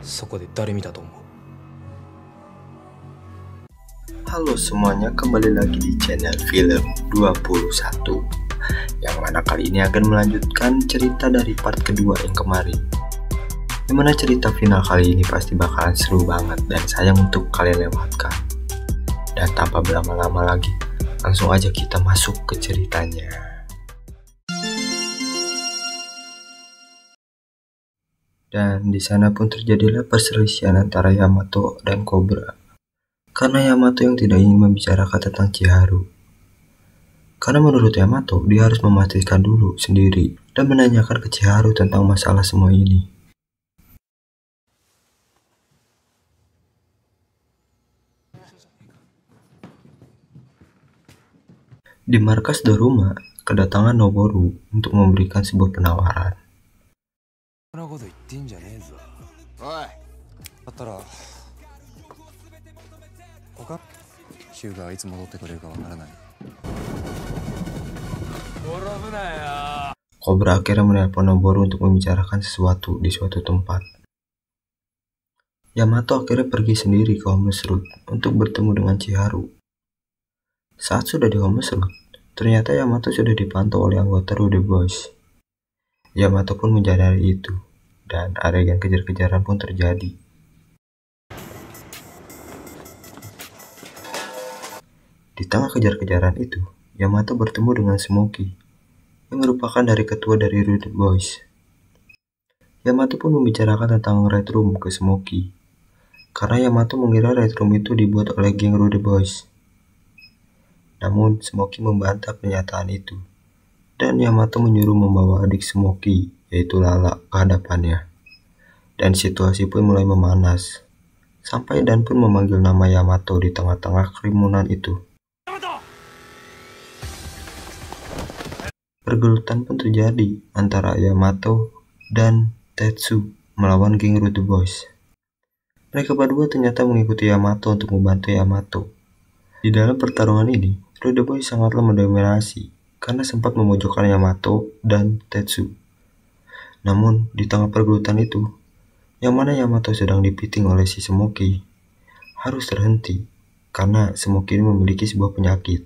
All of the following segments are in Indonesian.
そこで誰見たと思う？ Halo semuanya, kembali lagi di channel Film 21, yang mana kali ini akan melanjutkan cerita dari part kedua yang kemarin. Dimana cerita final kali ini pasti bakalan seru banget dan sayang untuk kalian lewatkan. Dan tanpa berlama-lama lagi, langsung aja kita masuk ke ceritanya. Dan di sana pun terjadilah perselisihan antara Yamato dan Cobra. Karena Yamato yang tidak ingin membicarakan tentang Chiharu. Karena menurut Yamato, dia harus memastikan dulu sendiri dan menanyakan ke Chiharu tentang masalah semua ini. Di markas Daruma, kedatangan Noboru untuk memberikan sebuah penawaran. Cobra akhirnya menelpon Noboru untuk membicarakan sesuatu di suatu tempat. Yamato akhirnya pergi sendiri ke Homeless Road untuk bertemu dengan Chiharu. Saat sudah di Homeless Road, ternyata Yamato sudah dipantau oleh anggota Rude Boys. Yamato pun menyadari itu, dan adegan kejar-kejaran pun terjadi. Di tengah kejar-kejaran itu, Yamato bertemu dengan Smokey, yang merupakan dari ketua dari Rude Boys. Yamato pun membicarakan tentang Red Room ke Smokey, karena Yamato mengira Red Room itu dibuat oleh geng Rude Boys. Namun, Smokey membantah pernyataan itu, dan Yamato menyuruh membawa adik Smokey, yaitu Lala, ke hadapannya. Dan situasi pun mulai memanas, sampai Dan pun memanggil nama Yamato di tengah-tengah kerumunan itu. Pergelutan pun terjadi antara Yamato dan Tetsu melawan geng Rude Boys. Mereka berdua ternyata mengikuti Yamato untuk membantu Yamato. Di dalam pertarungan ini, Rude Boys sangatlah mendominasi karena sempat memojokkan Yamato dan Tetsu. Namun, di tengah pergelutan itu, yang mana Yamato sedang dipiting oleh si Smokey, harus terhenti karena Smokey ini memiliki sebuah penyakit.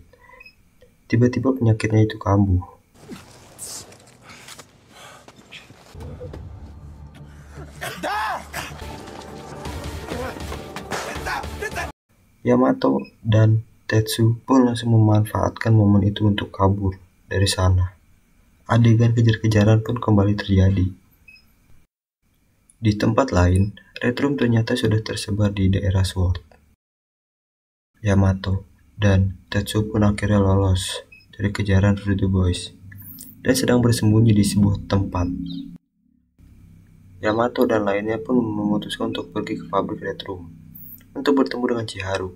Tiba-tiba penyakitnya itu kambuh. Yamato dan Tetsu pun langsung memanfaatkan momen itu untuk kabur dari sana. Adegan kejar-kejaran pun kembali terjadi. Di tempat lain, Red Room ternyata sudah tersebar di daerah Sword. Yamato dan Tetsu pun akhirnya lolos dari kejaran Rude Boys dan sedang bersembunyi di sebuah tempat. Yamato dan lainnya pun memutuskan untuk pergi ke pabrik Red Room untuk bertemu dengan Chiharu.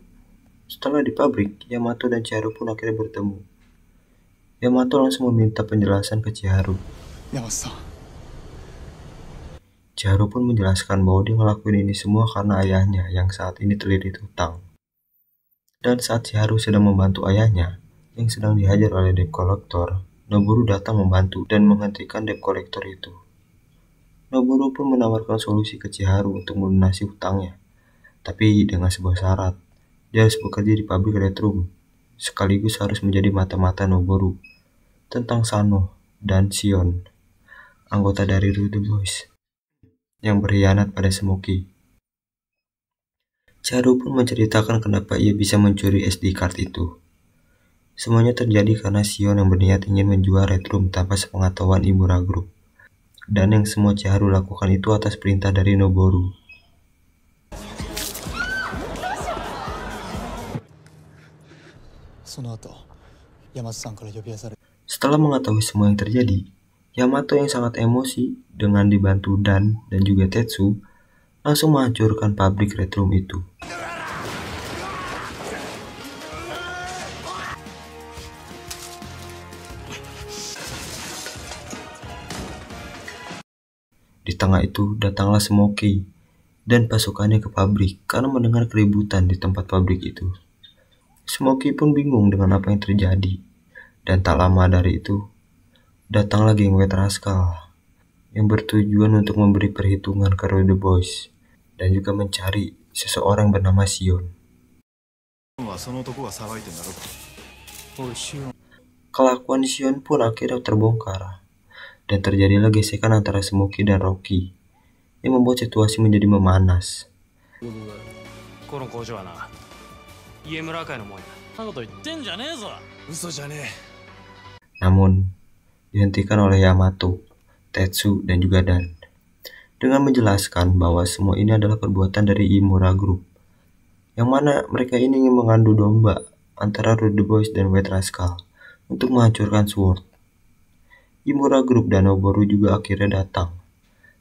Setelah di pabrik, Yamato dan Chiharu pun akhirnya bertemu. Yamato langsung meminta penjelasan ke Chiharu. Chiharu pun menjelaskan bahwa dia ngelakuin ini semua karena ayahnya yang saat ini terlilit hutang. Dan saat Chiharu sedang membantu ayahnya, yang sedang dihajar oleh debt collector, Noboru datang membantu dan menghentikan debt collector itu. Noboru pun menawarkan solusi ke Chiharu untuk melunasi hutangnya, tapi dengan sebuah syarat. Dia harus bekerja di pabrik Red Room, sekaligus harus menjadi mata-mata Noboru tentang Sano dan Shion, anggota dari Rude Boys, yang berkhianat pada Smokey. Chiharu pun menceritakan kenapa ia bisa mencuri SD card itu. Semuanya terjadi karena Shion yang berniat ingin menjual Red Room tanpa sepengetahuan Imura Group. Dan yang semua Chiharu lakukan itu atas perintah dari Noboru. Setelah mengetahui semua yang terjadi, Yamato yang sangat emosi dengan dibantu Dan juga Tetsu langsung menghancurkan pabrik Red Room itu. Di tengah itu datanglah Smokey dan pasukannya ke pabrik karena mendengar keributan di tempat pabrik itu. Smokey pun bingung dengan apa yang terjadi, dan tak lama dari itu, datanglah geng White Rascal yang bertujuan untuk memberi perhitungan ke Rude Boys dan juga mencari seseorang bernama Shion. Kelakuan Shion pun akhirnya terbongkar, dan terjadilah gesekan antara Smokey dan Rocky, yang membuat situasi menjadi memanas. Namun, dihentikan oleh Yamato, Tetsu, dan juga Dan, dengan menjelaskan bahwa semua ini adalah perbuatan dari Imura Group, yang mana mereka ini ingin mengadu domba antara Rude Boys dan White Rascal untuk menghancurkan Sword. Imura Group dan Noboru juga akhirnya datang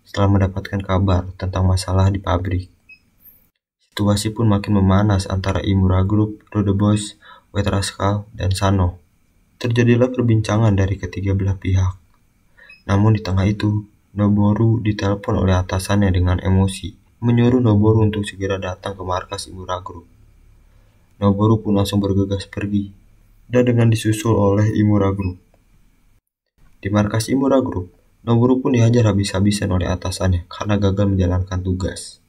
setelah mendapatkan kabar tentang masalah di pabrik. Situasi pun makin memanas antara Imura Group, Rude Boys, White Rascal, dan Sano. Terjadilah perbincangan dari ketiga belah pihak. Namun di tengah itu, Noboru ditelepon oleh atasannya dengan emosi, menyuruh Noboru untuk segera datang ke markas Imura Group. Noboru pun langsung bergegas pergi, dan dengan disusul oleh Imura Group. Di markas Imura Group, Noboru pun dihajar habis-habisan oleh atasannya karena gagal menjalankan tugas.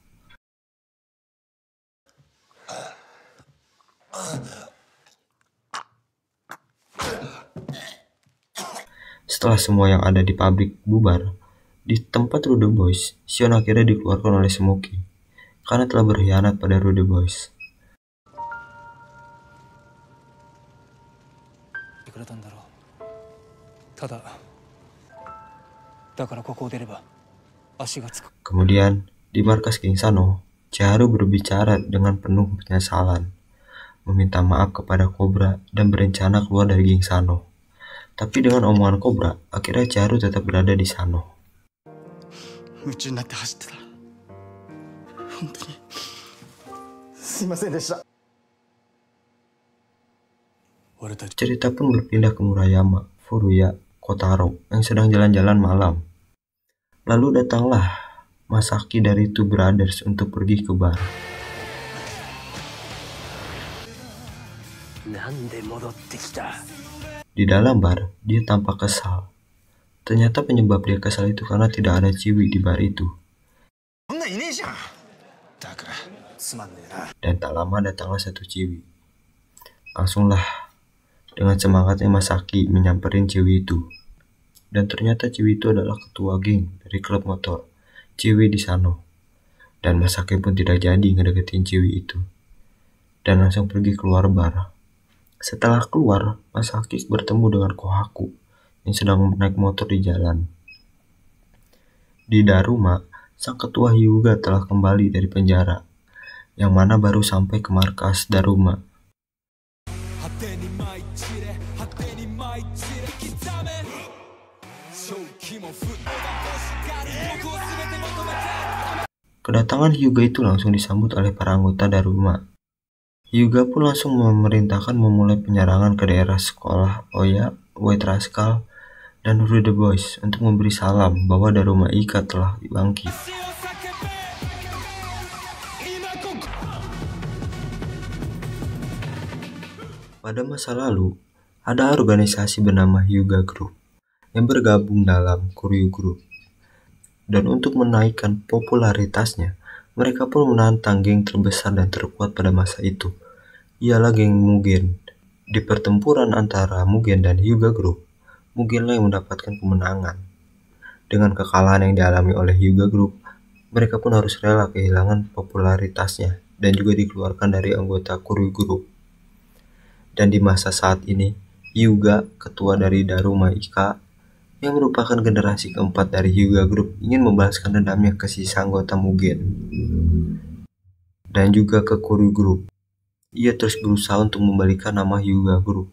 Setelah semua yang ada di pabrik bubar, di tempat Rude Boys, Shion akhirnya dikeluarkan oleh Smokey karena telah berkhianat pada Rude Boys. Kemudian, di markas King Sano, Chiharu berbicara dengan penuh penyesalan, meminta maaf kepada Cobra dan berencana keluar dari King Sano. Tapi dengan omongan Cobra, akhirnya Chiharu tetap berada di Sano. Cerita pun berpindah ke Murayama, Furuya, Kotaro yang sedang jalan-jalan malam. Lalu datanglah Masaki dari Two Brothers untuk pergi ke bar. Di dalam bar, dia tampak kesal. Ternyata penyebab dia kesal itu karena tidak ada Chiwi di bar itu. Dan tak lama datanglah satu Chiwi. Langsunglah, dengan semangatnya Masaki menyamperin Chiwi itu. Dan ternyata Chiwi itu adalah ketua geng dari klub motor Chiwi di Sano. Dan Masaki pun tidak jadi ngedeketin Chiwi itu, dan langsung pergi keluar bar. Setelah keluar, Masaki bertemu dengan Kohaku yang sedang naik motor di jalan. Di Daruma, sang ketua Hyuga telah kembali dari penjara, yang mana baru sampai ke markas Daruma. Kedatangan Hyuga itu langsung disambut oleh para anggota Daruma. Hyuga pun langsung memerintahkan memulai penyerangan ke daerah sekolah Oya, White Rascal, dan Rude Boys untuk memberi salam bahwa Daruma Ika telah bangkit. Pada masa lalu, ada organisasi bernama Hyuga Group yang bergabung dalam Kuryu Group. Dan untuk menaikkan popularitasnya, mereka pun menantang geng terbesar dan terkuat pada masa itu, ialah geng Mugen. Di pertempuran antara Mugen dan Hyuga Group, Mugenlah yang mendapatkan kemenangan. Dengan kekalahan yang dialami oleh Hyuga Group, mereka pun harus rela kehilangan popularitasnya dan juga dikeluarkan dari anggota Kuryu Group. Dan di masa saat ini, Hyuga, ketua dari Daruma Ika, yang merupakan generasi keempat dari Hyuga Group, ingin membalaskan dendamnya ke sisa anggota Mugen dan juga ke Kuryu Group. Ia terus berusaha untuk membalikan nama Hyuga Group.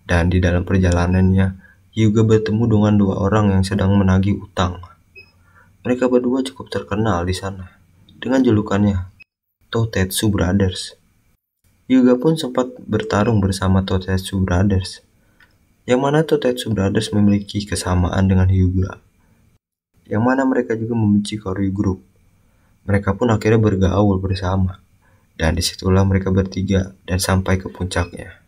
Dan di dalam perjalanannya, Hyuga bertemu dengan dua orang yang sedang menagih utang. Mereka berdua cukup terkenal di sana dengan julukannya Totetsu Brothers. Hyuga pun sempat bertarung bersama Totetsu Brothers, yang mana Totetsu Brothers memiliki kesamaan dengan Hyuga, yang mana mereka juga membenci Kuryu Group. Mereka pun akhirnya bergaul bersama, dan disitulah mereka bertiga dan sampai ke puncaknya.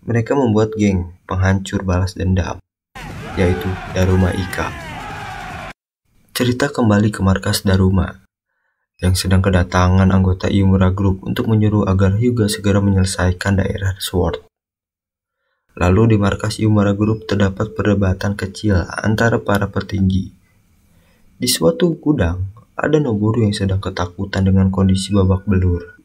Mereka membuat geng penghancur balas dendam, yaitu Daruma Ika. Cerita kembali ke markas Daruma. yang sedang kedatangan anggota Yumura Group untuk menyuruh agar Hyuga segera menyelesaikan daerah Sword. Lalu di markas Yumura Group terdapat perdebatan kecil antara para petinggi. Di suatu gudang, ada Noboru yang sedang ketakutan dengan kondisi babak belur.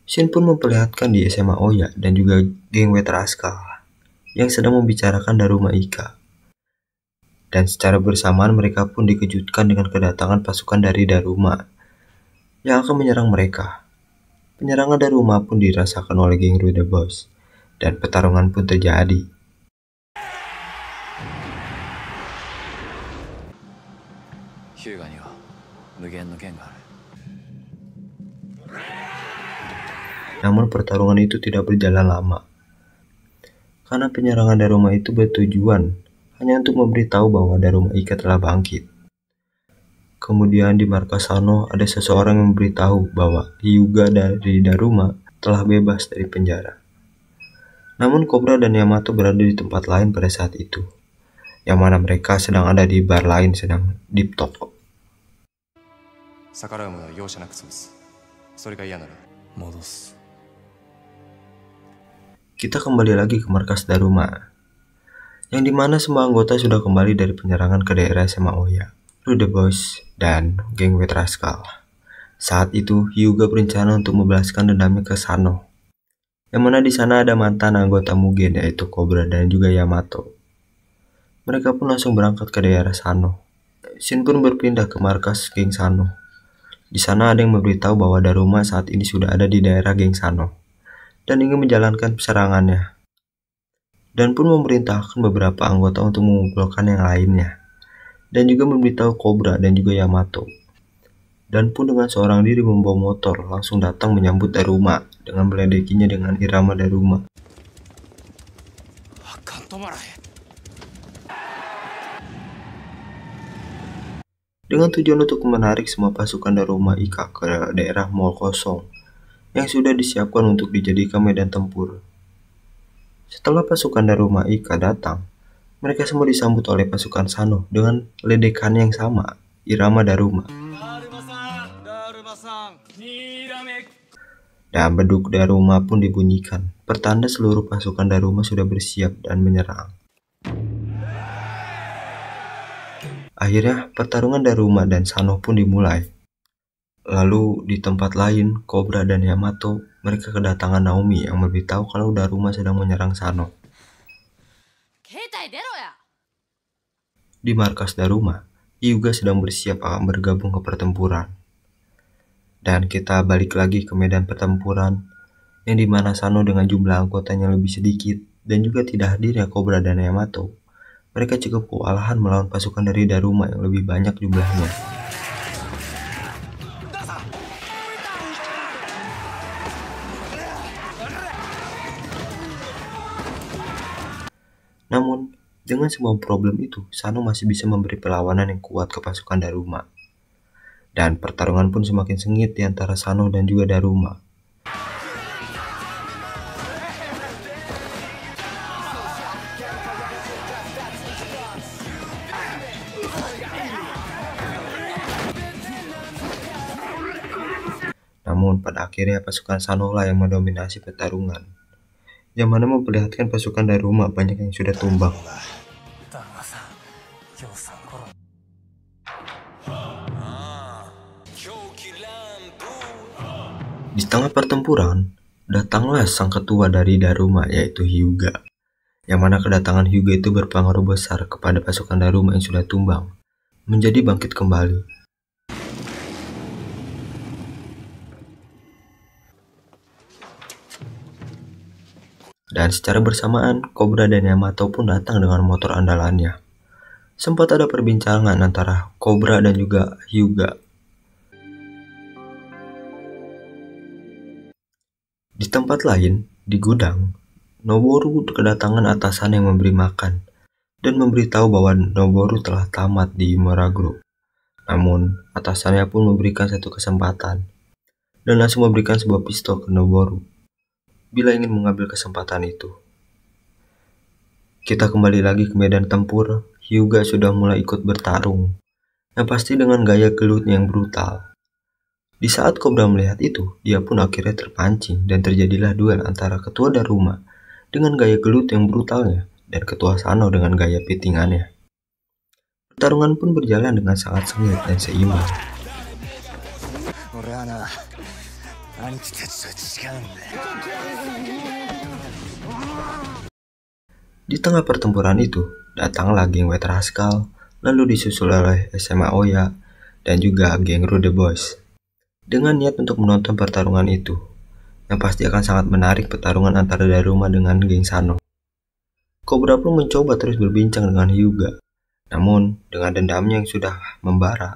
Shin pun memperlihatkan di SMA Oya dan juga geng Wetraskal yang sedang membicarakan Daruma Ika. Dan secara bersamaan mereka pun dikejutkan dengan kedatangan pasukan dari Daruma yang akan menyerang mereka. Penyerangan Daruma pun dirasakan oleh geng Rude Boys dan pertarungan pun terjadi. Namun pertarungan itu tidak berjalan lama, karena penyerangan Daruma itu bertujuan hanya untuk memberitahu bahwa Daruma Ika telah bangkit. Kemudian di markas Sano ada seseorang yang memberitahu bahwa Hyuga dari Daruma telah bebas dari penjara. Namun Cobra dan Yamato berada di tempat lain pada saat itu, yang mana mereka sedang ada di bar lain sedang deep talk. Kita kembali lagi ke markas Daruma, yang dimana semua anggota sudah kembali dari penyerangan ke daerah SMA Oya, Rude Boys, dan geng Wetraskal. Saat itu Hyuga berencana untuk membalaskan dendamnya ke Sano, yang mana di sana ada mantan anggota Mugen yaitu Cobra dan juga Yamato. Mereka pun langsung berangkat ke daerah Sano. Shin pun berpindah ke markas geng Sano. Di sana ada yang memberitahu bahwa Daruma saat ini sudah ada di daerah geng Sano dan ingin menjalankan serangannya, dan pun memerintahkan beberapa anggota untuk mengumpulkan yang lainnya, dan juga memberitahu Cobra dan juga Yamato, dan pun dengan seorang diri membawa motor langsung datang menyambut Daruma dengan meledekinya dengan irama Daruma. Dengan tujuan untuk menarik semua pasukan Daruma Ika ke daerah Mall kosong yang sudah disiapkan untuk dijadikan medan tempur. Setelah pasukan Daruma Ika datang, mereka semua disambut oleh pasukan Sano dengan ledekan yang sama, irama Daruma. Dan beduk Daruma pun dibunyikan, pertanda seluruh pasukan Daruma sudah bersiap dan menyerang. Akhirnya pertarungan Daruma dan Sano pun dimulai. Lalu di tempat lain, Cobra dan Yamato, mereka kedatangan Naomi yang memberitahu kalau Daruma sedang menyerang Sano. Di markas Daruma, Hyuga sedang bersiap akan bergabung ke pertempuran. Dan kita balik lagi ke medan pertempuran, yang dimana Sano dengan jumlah anggotanya lebih sedikit, dan juga tidak hadirnya Cobra dan Yamato. Mereka cukup kewalahan melawan pasukan dari Daruma yang lebih banyak jumlahnya. Namun, dengan semua problem itu, Sano masih bisa memberi perlawanan yang kuat ke pasukan Daruma. Dan pertarungan pun semakin sengit di antara Sano dan juga Daruma. Namun, pada akhirnya pasukan Sano lah yang mendominasi pertarungan, yang mana memperlihatkan pasukan Daruma banyak yang sudah tumbang. Di tengah pertempuran, datanglah sang ketua dari Daruma yaitu Hyuga, yang mana kedatangan Hyuga itu berpengaruh besar kepada pasukan Daruma yang sudah tumbang, menjadi bangkit kembali. Dan secara bersamaan, Cobra dan Yamato pun datang dengan motor andalannya. Sempat ada perbincangan antara Cobra dan juga Hyuga. Di tempat lain, di gudang, Noboru kedatangan atasan yang memberi makan dan memberitahu bahwa Noboru telah tamat di Yumura Group. Namun, atasannya pun memberikan satu kesempatan dan langsung memberikan sebuah pistol ke Noboru bila ingin mengambil kesempatan itu. Kita kembali lagi ke medan tempur. Hyuga sudah mulai ikut bertarung, yang pasti dengan gaya gelutnya yang brutal. Di saat Cobra melihat itu, dia pun akhirnya terpancing dan terjadilah duel antara Ketua Daruma dengan gaya gelut yang brutalnya dan Ketua Sano dengan gaya pitingannya. Pertarungan pun berjalan dengan sangat sengit dan seimbang. Di tengah pertempuran itu, datanglah geng White Rascal, lalu disusul oleh SMA Oya, dan juga geng Rude Boys. Dengan niat untuk menonton pertarungan itu, yang pasti akan sangat menarik pertarungan antara Daruma dengan geng Sano. Cobra pun mencoba terus berbincang dengan Hyuga, namun dengan dendamnya yang sudah membara,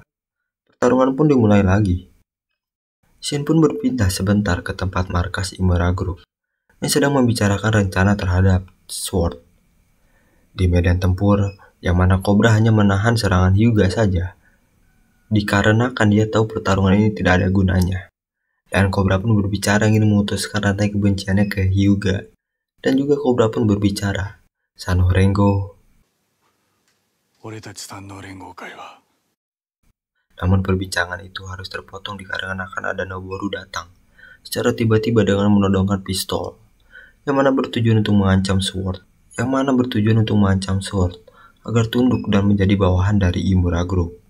pertarungan pun dimulai lagi. Shin pun berpindah sebentar ke tempat markas Imura Group yang sedang membicarakan rencana terhadap Sword. Di medan tempur, yang mana Cobra hanya menahan serangan Hyuga saja, dikarenakan dia tahu pertarungan ini tidak ada gunanya. Dan Cobra pun berbicara ingin memutuskan rantai kebenciannya ke Hyuga. Dan juga Cobra pun berbicara, Sano Rengo. Namun perbincangan itu harus terpotong dikarenakan ada Noboru datang secara tiba-tiba dengan menodongkan pistol, yang mana bertujuan untuk mengancam Sword, agar tunduk dan menjadi bawahan dari Imura Group.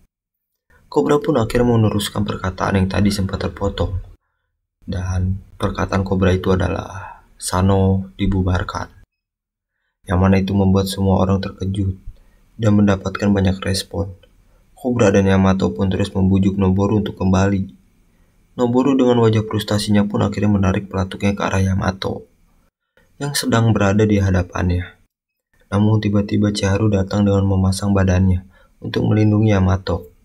Cobra pun akhirnya meneruskan perkataan yang tadi sempat terpotong. Dan perkataan Cobra itu adalah Sano dibubarkan. Yang mana itu membuat semua orang terkejut dan mendapatkan banyak respon. Cobra dan Yamato pun terus membujuk Noboru untuk kembali. Noboru dengan wajah frustasinya pun akhirnya menarik pelatuknya ke arah Yamato yang sedang berada di hadapannya. Namun tiba-tiba Chiharu datang dengan memasang badannya untuk melindungi Yamato.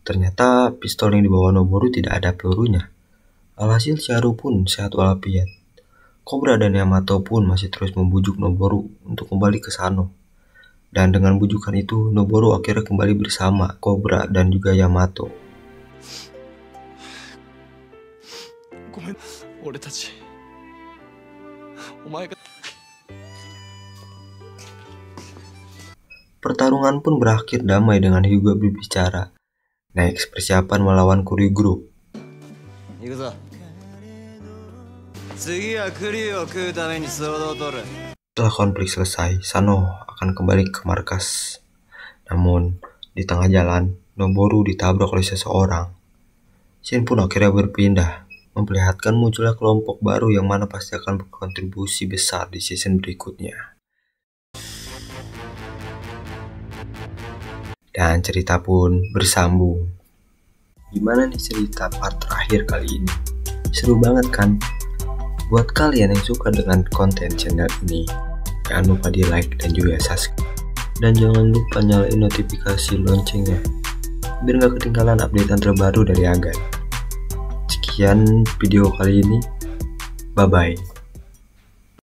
Ternyata pistol yang dibawa Noboru tidak ada pelurunya. Alhasil Chiharu pun sehat walafiat. Cobra dan Yamato pun masih terus membujuk Noboru untuk kembali ke Sano. Dan dengan bujukan itu, Noboru akhirnya kembali bersama Cobra dan juga Yamato. Pertarungan pun berakhir damai dengan Hyuga berbicara. Next, persiapan melawan Kuryu Group. Setelah konflik selesai, Sano akan kembali ke markas. Namun, di tengah jalan, Noboru ditabrak oleh seseorang. Shin pun akhirnya berpindah, memperlihatkan munculnya kelompok baru yang mana pasti akan berkontribusi besar di season berikutnya. Dan cerita pun bersambung. Gimana nih cerita part terakhir kali ini? Seru banget kan? Buat kalian yang suka dengan konten channel ini, jangan lupa di like dan juga subscribe. Dan jangan lupa nyalain notifikasi loncengnya, biar gak ketinggalan updatean terbaru dari Agan. Sekian video kali ini, bye-bye.